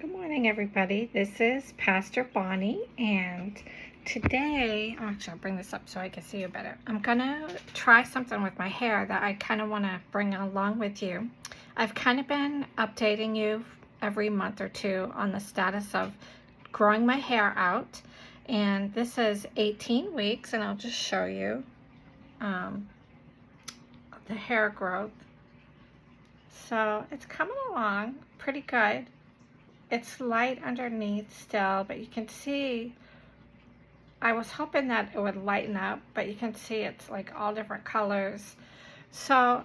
Good morning, everybody. This is Pastor Bonnie, and today, actually, I'll bring this up so I can see you better. I'm gonna try something with my hair that I kind of want to bring along with you. I've kind of been updating you every month or two on the status of growing my hair out, and this is 18 weeks, and I'll just show you the hair growth. So it's coming along pretty good. It's light underneath still, but you can see, I was hoping that it would lighten up, but you can see it's like all different colors. So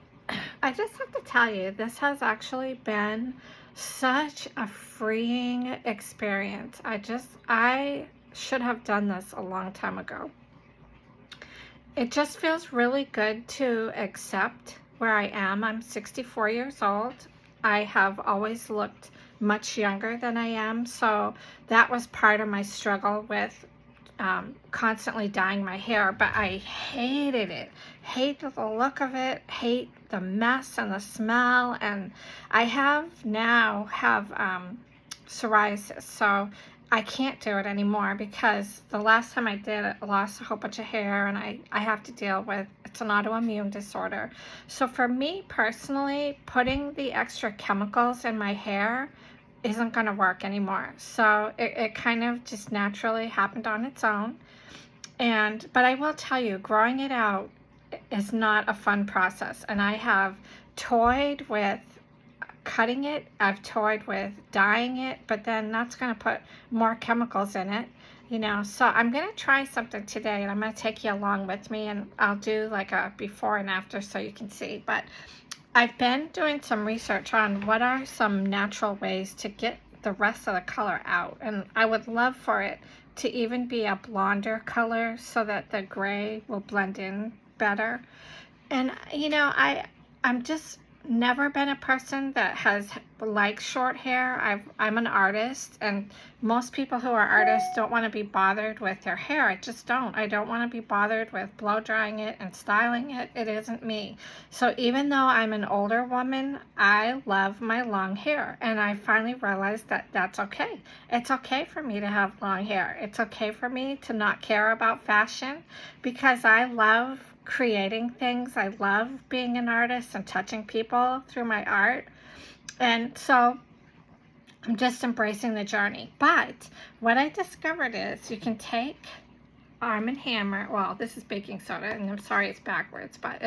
I just have to tell you, this has actually been such a freeing experience. I should have done this a long time ago. It just feels really good to accept where I am. I'm 64 years old. I have always looked much younger than I am, so that was part of my struggle with constantly dyeing my hair, but I hated it. Hate the look of it, hate the mess and the smell, and I now have psoriasis, so I can't do it anymore because the last time I did it, I lost a whole bunch of hair, and I have to deal with, it's an autoimmune disorder. So for me personally, putting the extra chemicals in my hair isn't going to work anymore. So it kind of just naturally happened on its own. But I will tell you, growing it out is not a fun process. And I have toyed with cutting it, I've toyed with dyeing it, but then that's going to put more chemicals in it, you know. So I'm going to try something today, and I'm going to take you along with me, and I'll do like a before and after so you can see. But I've been doing some research on what are some natural ways to get the rest of the color out, and I would love for it to even be a blonder color so that the gray will blend in better. And you know, I'm just never been a person that has liked short hair. I'm an artist, and most people who are artists don't want to be bothered with their hair. I just don't. I don't want to be bothered with blow drying it and styling it. It isn't me. So even though I'm an older woman, I love my long hair, and I finally realized that that's okay. It's okay for me to have long hair. It's okay for me to not care about fashion because I love creating things. I love being an artist and touching people through my art. And so I'm just embracing the journey. But what I discovered is you can take Arm & Hammer. Well, this is baking soda, and I'm sorry it's backwards, but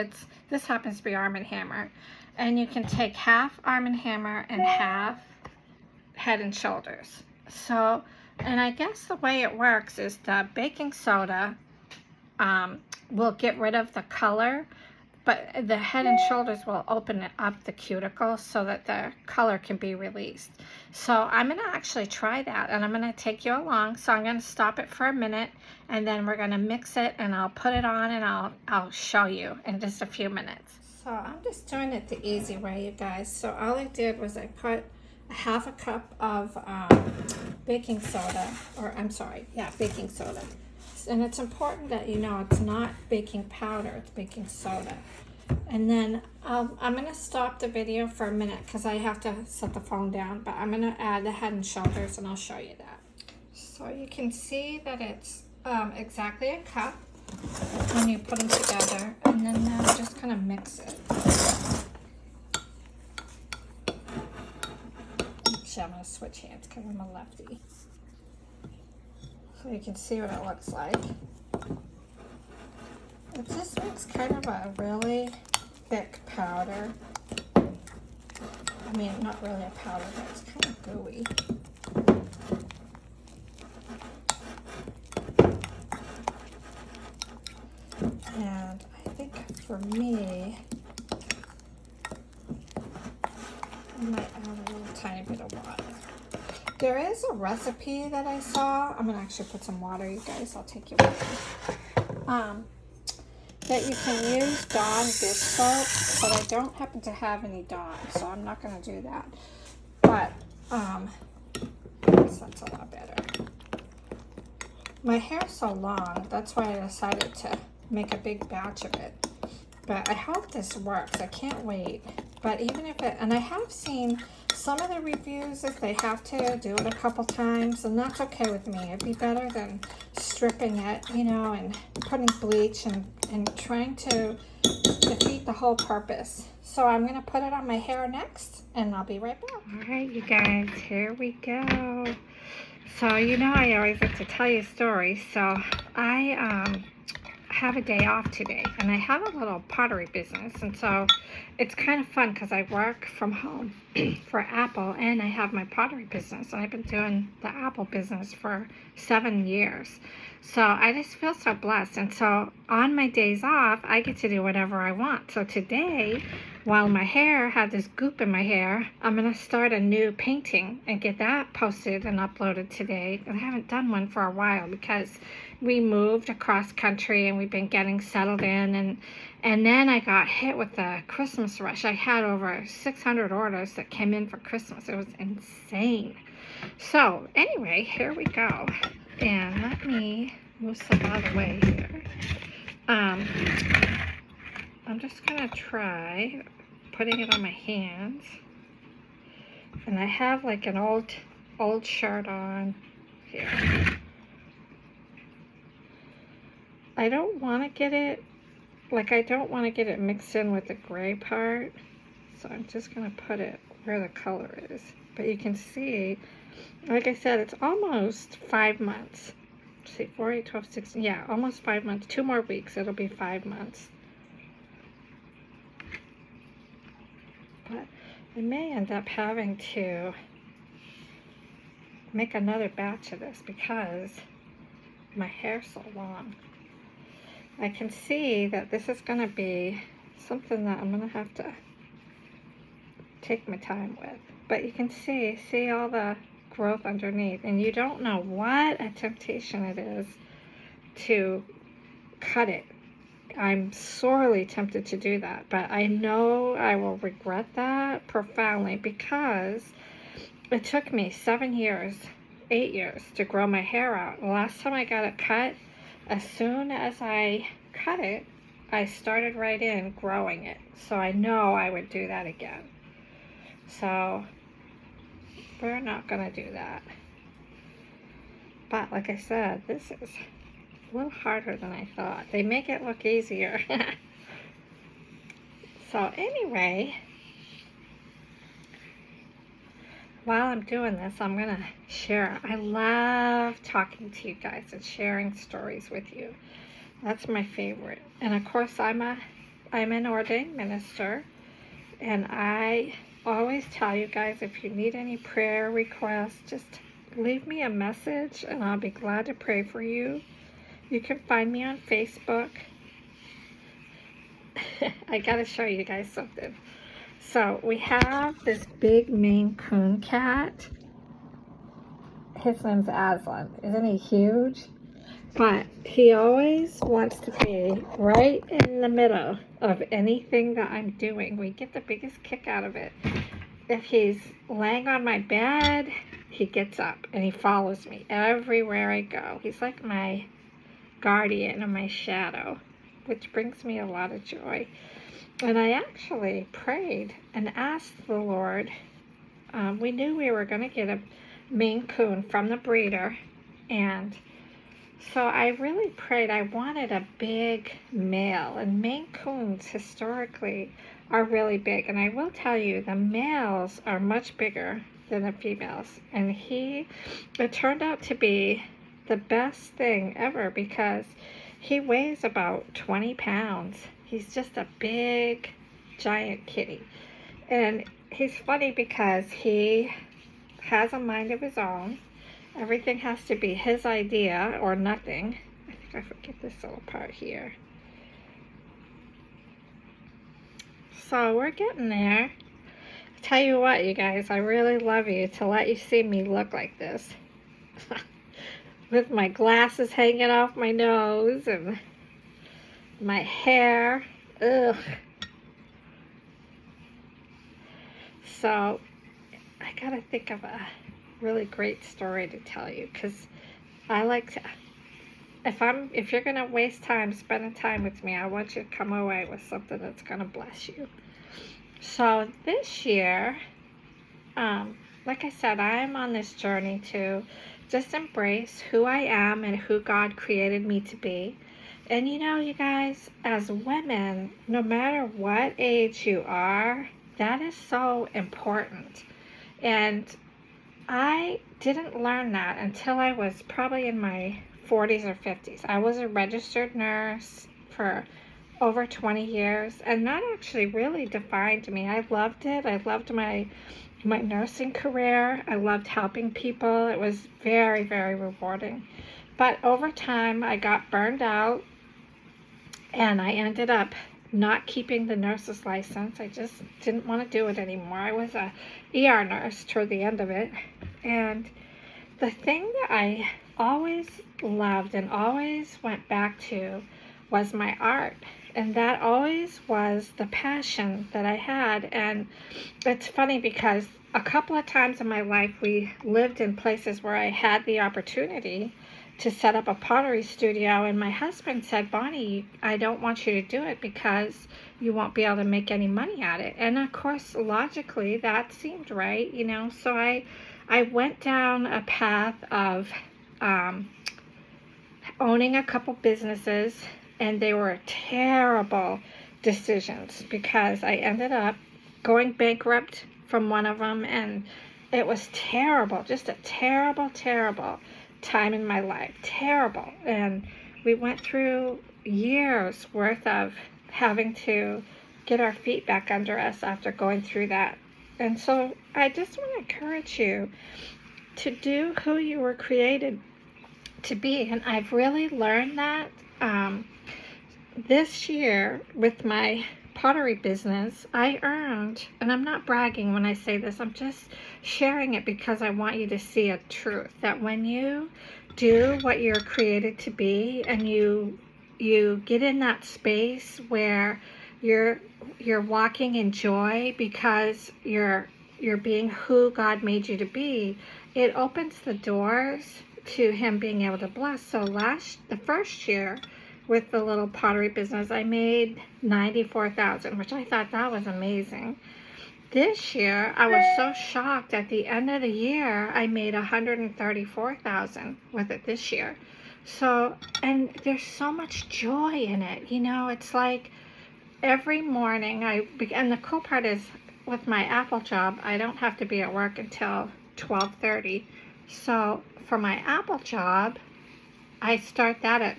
this happens to be Arm & Hammer. And you can take half Arm & Hammer and half Head & Shoulders. So, and I guess the way it works is the baking soda will get rid of the color, but the Head & Shoulders will open up the cuticle so that the color can be released. So I'm going to actually try that, and I'm going to take you along. So I'm going to stop it for a minute, and then we're going to mix it, and I'll put it on, and I'll show you in just a few minutes. So I'm just doing it the easy way, you guys. So all I did was I put a half a cup of baking soda, or I'm sorry, yeah, baking soda. And it's important that you know it's not baking powder, it's baking soda. And then I'm going to stop the video for a minute because I have to set the phone down, but I'm going to add the Head & Shoulders, and I'll show you that. So you can see that it's exactly a cup when you put them together, and then now just kind of mix it. Actually, I'm going to switch hands because I'm a lefty. So you can see what it looks like. It just makes kind of a really thick powder. I mean, not really a powder, but it's kind of gooey. And I think for me, I might add a little tiny bit of water. There is a recipe that I saw. I'm going to actually put some water, you guys. I'll take you with me. That you can use Dawn dish soap, but I don't happen to have any Dawn, so I'm not going to do that. But, that's a lot better. My hair's so long, that's why I decided to make a big batch of it. But I hope this works. I can't wait. But even if it, and I have seen some of the reviews is they have to do it a couple times, and that's okay with me. It'd be better than stripping it, you know, and putting bleach and trying to defeat the whole purpose. So I'm going to put it on my hair next, and I'll be right back. All right, you guys, here we go. So, you know, I always like to tell you stories. So I have a day off today, and I have a little pottery business, and so it's kind of fun because I work from home for Apple, and I have my pottery business, and I've been doing the Apple business for 7 years. So I just feel so blessed, and so on my days off, I get to do whatever I want. So today, while my hair had this goop in my hair, I'm going to start a new painting and get that posted and uploaded today. I haven't done one for a while because we moved across country and we've been getting settled in, and then I got hit with the Christmas rush. I had over 600 orders that came in for Christmas. It was insane. So anyway, here we go. And let me move some out of the way here. I'm just gonna try putting it on my hands. And I have like an old shirt on here. I don't want to get it, I don't want to get it mixed in with the gray part. So I'm just going to put it where the color is. But you can see, like I said, it's almost 5 months. Let's see, 4, 8, 12, 16, yeah, almost 5 months. 2 more weeks, it'll be 5 months. But I may end up having to make another batch of this because my hair's so long. I can see that this is going to be something that I'm going to have to take my time with. But you can see all the growth underneath. And you don't know what a temptation it is to cut it. I'm sorely tempted to do that. But I know I will regret that profoundly because it took me 7 years, 8 years to grow my hair out. The last time I got it cut, as soon as I cut it, I started right in growing it. So I know I would do that again. So we're not going to do that. But like I said, this is a little harder than I thought. They make it look easier. So anyway, while I'm doing this, I'm going to share. I love talking to you guys and sharing stories with you. That's my favorite. And of course, I'm an ordained minister, and I always tell you guys, if you need any prayer requests, just leave me a message and I'll be glad to pray for you. You can find me on Facebook. I gotta show you guys something. So we have this big Maine Coon cat. His name's Aslan. Isn't he huge? But he always wants to be right in the middle of anything that I'm doing. We get the biggest kick out of it. If he's laying on my bed, he gets up and he follows me everywhere I go. He's like my guardian and my shadow, which brings me a lot of joy. And I actually prayed and asked the Lord. We knew we were going to get a Maine Coon from the breeder, and so I really prayed. I wanted a big male, and Maine Coons historically are really big. And I will tell you, the males are much bigger than the females. And it turned out to be the best thing ever because he weighs about 20 pounds. He's just a big, giant kitty. And he's funny because he has a mind of his own. Everything has to be his idea or nothing. I think I forget this little part here. So we're getting there. I tell you what, you guys, I really love you to let you see me look like this. With my glasses hanging off my nose and my hair. Ugh. So I gotta think of a really great story to tell you, because I like to, if you're gonna waste time spending time with me, I want you to come away with something that's gonna bless you. So this year like I said, I'm on this journey to just embrace who I am and who God created me to be. And you guys, as women, no matter what age you are, that is so important. And I didn't learn that until I was probably in my 40s or 50s. I was a registered nurse for over 20 years, and that actually really defined me. I loved it. I loved my nursing career. I loved helping people. It was very, very rewarding. But over time, I got burned out, and I ended up not keeping the nurse's license. I just didn't want to do it anymore. I was a ER nurse toward the end of it. And the thing that I always loved and always went back to was my art. And that always was the passion that I had. And it's funny because a couple of times in my life, we lived in places where I had the opportunity to set up a pottery studio, and my husband said, Bonnie, I don't want you to do it because you won't be able to make any money at it. And of course, logically, that seemed right, so I went down a path of owning a couple businesses, and they were terrible decisions because I ended up going bankrupt from one of them, and it was terrible, just a terrible, terrible time in my life. Terrible. And we went through years worth of having to get our feet back under us after going through that. And so I just want to encourage you to do who you were created to be. And I've really learned that this year with my pottery business. I earned, and I'm not bragging when I say this, I'm just sharing it because I want you to see a truth, that when you do what you're created to be, and you get in that space where you're walking in joy because you're being who God made you to be, it opens the doors to Him being able to bless. So the first year with the little pottery business, I made $94,000, which I thought that was amazing. This year, I was so shocked. At the end of the year, I made $134,000 with it this year. So, and there's so much joy in it. It's like every morning and the cool part is with my Apple job, I don't have to be at work until 12:30. So for my Apple job, I start that at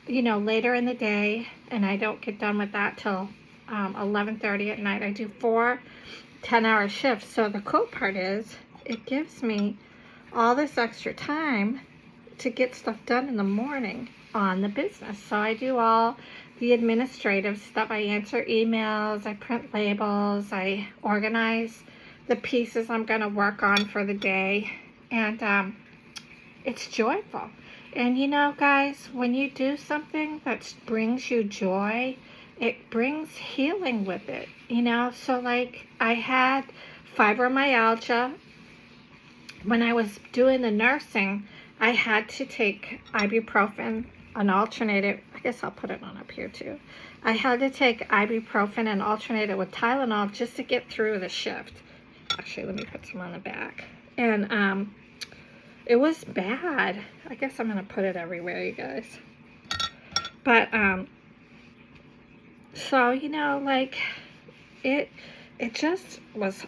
later in the day, and I don't get done with that till 11:30 at night. I do 4 10-hour shifts. So the cool part is it gives me all this extra time to get stuff done in the morning on the business. So I do all the administrative stuff. I answer emails, I print labels, I organize the pieces I'm going to work on for the day, and it's joyful. And guys, when you do something that brings you joy, it brings healing with it, So like I had fibromyalgia. When I was doing the nursing, I had to take ibuprofen and alternate it. I guess I'll put it on up here too. I had to take ibuprofen and alternate it with Tylenol just to get through the shift. Actually, let me put some on the back. And it was bad. I guess I'm going to put it everywhere, you guys. But, so, like, it just was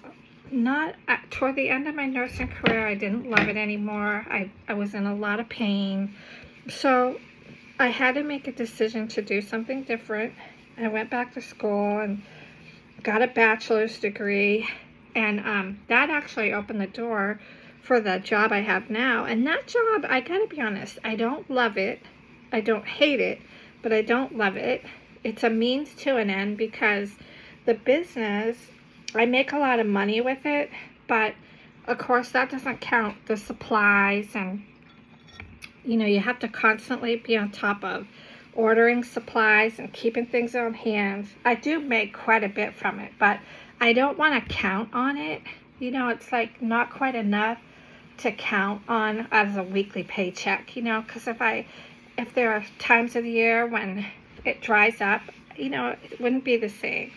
not, toward the end of my nursing career, I didn't love it anymore. I was in a lot of pain. So I had to make a decision to do something different. I went back to school and got a bachelor's degree. And that actually opened the door for the job I have now. And that job, I gotta be honest, I don't love it. I don't hate it, but I don't love it. It's a means to an end because the business, I make a lot of money with it, but of course that doesn't count the supplies, and you have to constantly be on top of ordering supplies and keeping things on hand. I do make quite a bit from it, but I don't want to count on it. It's like not quite enough to count on as a weekly paycheck, because if there are times of the year when it dries up, it wouldn't be the same.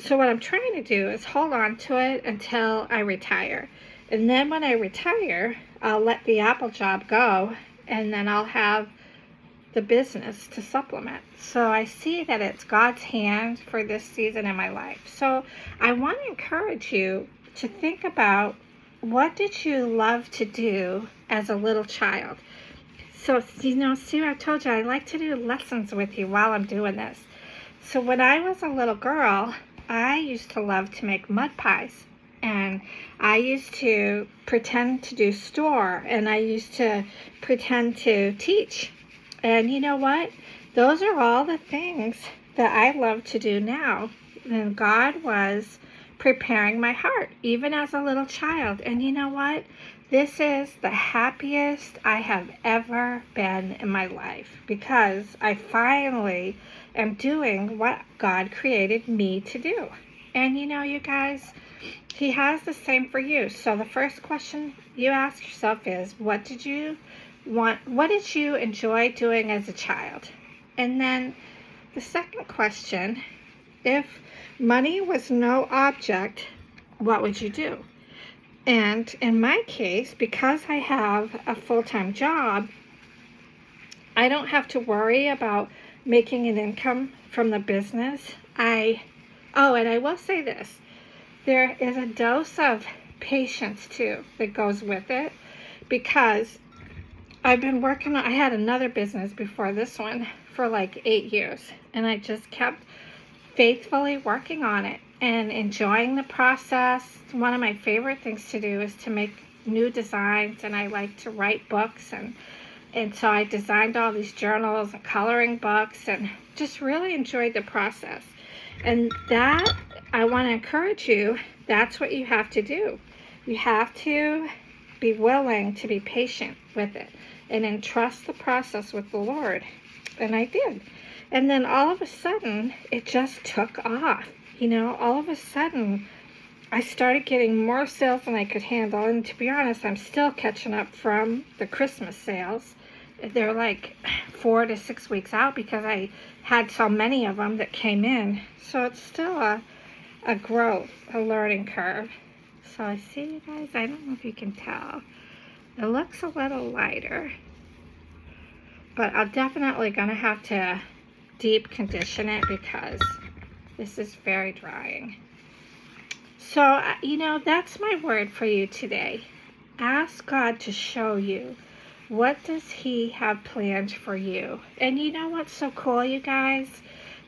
So what I'm trying to do is hold on to it until I retire. And then when I retire, I'll let the Apple job go, and then I'll have the business to supplement. So I see that it's God's hand for this season in my life. So I want to encourage you to think about, what did you love to do as a little child? So, see, I told you I like to do lessons with you while I'm doing this. So when I was a little girl, I used to love to make mud pies. And I used to pretend to do store, and I used to pretend to teach. And you know what? Those are all the things that I love to do now. And God was preparing my heart, even as a little child. And you know what? This is the happiest I have ever been in my life, because I finally am doing what God created me to do. And you guys, He has the same for you. So the first question you ask yourself is, what did you enjoy doing as a child? And then the second question, if money was no object, what would you do? And in my case, because I have a full-time job, I don't have to worry about making an income from the business. And I will say this, there is a dose of patience too that goes with it, because I've been working on, I had another business before this one for like 8 years, and I just kept faithfully working on it and enjoying the process. One of my favorite things to do is to make new designs, and I like to write books, and so I designed all these journals and coloring books, and just really enjoyed the process. And that, I want to encourage you, that's what you have to do. You have to be willing to be patient with it and entrust the process with the Lord. And I did. And then all of a sudden, it just took off. All of a sudden, I started getting more sales than I could handle. And to be honest, I'm still catching up from the Christmas sales. They're like 4 to 6 weeks out, because I had so many of them that came in. So it's still a growth, a learning curve. So I see, you guys, I don't know if you can tell. It looks a little lighter, but I'm definitely going to have to deep condition it, because this is very drying. So, that's my word for you today. Ask God to show you, what does He have planned for you? And you know what's so cool, you guys?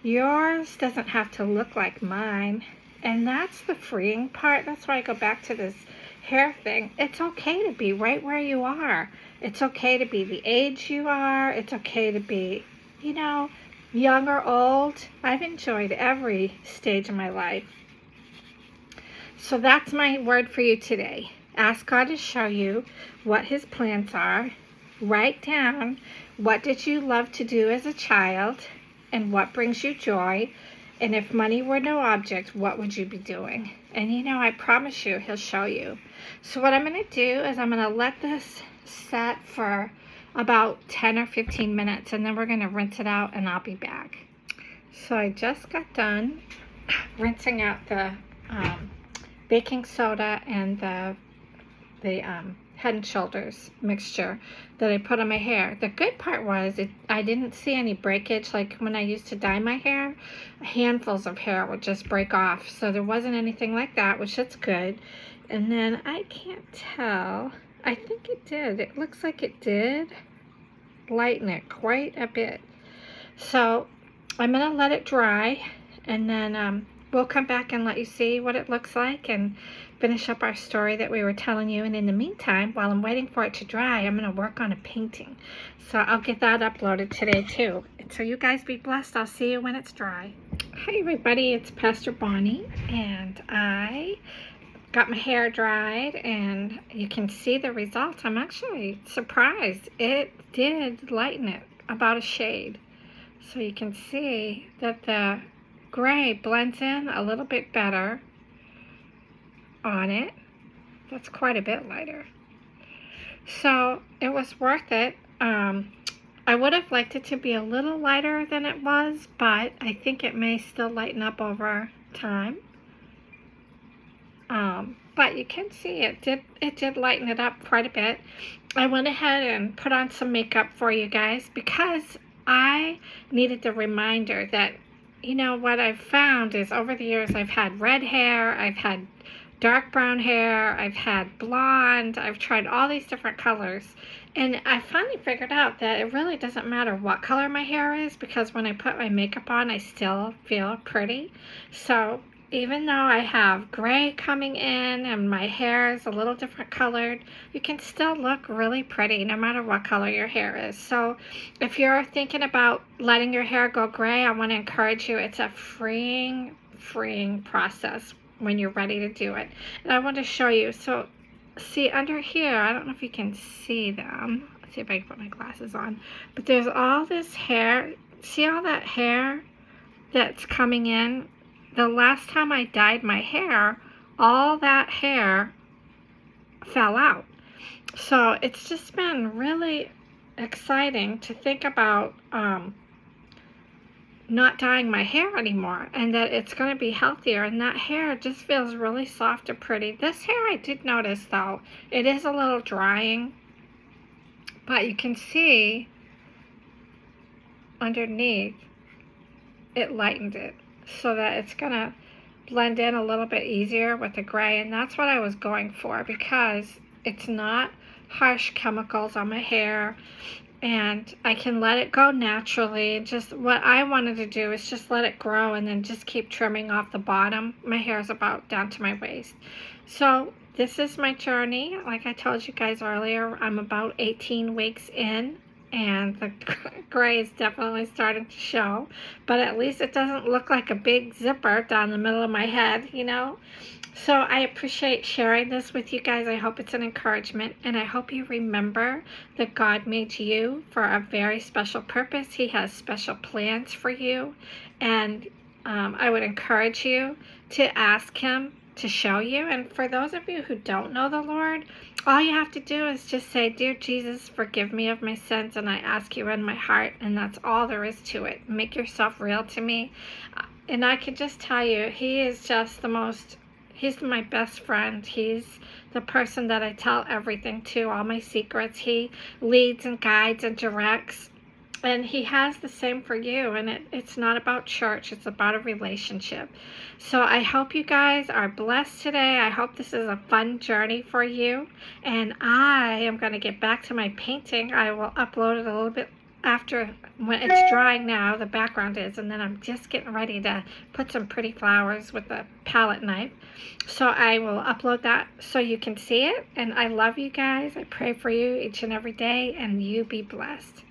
Yours doesn't have to look like mine. And that's the freeing part. That's why I go back to this hair thing. It's okay to be right where you are. It's okay to be the age you are. It's okay to be, young or old. I've enjoyed every stage of my life. So that's my word for you today. Ask God to show you what His plans are. Write down, what did you love to do as a child, and what brings you joy. And if money were no object, what would you be doing? And I promise you, He'll show you. So what I'm going to do is I'm going to let this set for about 10 or 15 minutes, and then we're going to rinse it out, and I'll be back. So I just got done rinsing out the baking soda and the Head and Shoulders mixture that I put on my hair. The good part was I didn't see any breakage. Like when I used to dye my hair, handfuls of hair would just break off. So there wasn't anything like that, which is good. And then I can't tell. I think it did. It looks like it did lighten it quite a bit. So I'm going to let it dry, and then we'll come back and let you see what it looks like and finish up our story that we were telling you. And in the meantime, while I'm waiting for it to dry, I'm going to work on a painting. So I'll get that uploaded today too. And so you guys be blessed. I'll see you when it's dry. Hi everybody, it's Pastor Bonnie, and I got my hair dried, and you can see the results. I'm actually surprised. It did lighten it about a shade. So you can see that the gray blends in a little bit better on it. That's quite a bit lighter. So it was worth it. I would have liked it to be a little lighter than it was, but I think it may still lighten up over time. but you can see it did lighten it up quite a bit. I went ahead and put on some makeup for you guys because I needed the reminder that, you know, what I've found is over the years I've had red hair, I've had dark brown hair, I've had blonde, I've tried all these different colors. And I finally figured out that it really doesn't matter what color my hair is, because when I put my makeup on, I still feel pretty. So even though I have gray coming in and my hair is a little different colored, you can still look really pretty no matter what color your hair is. So if you're thinking about letting your hair go gray, I want to encourage you. It's a freeing process when you're ready to do it. And I want to show you. So see under here, I don't know if you can see them. Let's see if I can put my glasses on. But there's all this hair. See all that hair that's coming in? The last time I dyed my hair, all that hair fell out. So it's just been really exciting to think about not dyeing my hair anymore, and that it's going to be healthier, and that hair just feels really soft and pretty. This hair, I did notice though, it is a little drying, but you can see underneath it lightened it so that it's going to blend in a little bit easier with the gray, and that's what I was going for, because it's not harsh chemicals on my hair, and I can let it go naturally. Just what I wanted to do is just let it grow and then just keep trimming off the bottom. My hair is about down to my waist. So this is my journey. Like I told you guys earlier, I'm about 18 weeks in, and the gray is definitely starting to show, but at least it doesn't look like a big zipper down the middle of my head, you know. So I appreciate sharing this with you guys. I hope it's an encouragement, and I hope you remember that God made you for a very special purpose. He has special plans for you, and I would encourage you to ask Him to show you. And for those of you who don't know the Lord, all you have to do is just say, "Dear Jesus, forgive me of my sins, and I ask you in my heart," and that's all there is to it. Make yourself real to me. And I can just tell you, He is just He's my best friend. He's the person that I tell everything to, all my secrets. He leads and guides and directs. And He has the same for you. And it's not about church. It's about a relationship. So I hope you guys are blessed today. I hope this is a fun journey for you. And I am going to get back to my painting. I will upload it a little bit after, when it's drying now, the background is, and then I'm just getting ready to put some pretty flowers with a palette knife. So I will upload that so you can see it. And I love you guys. I pray for you each and every day, and you be blessed.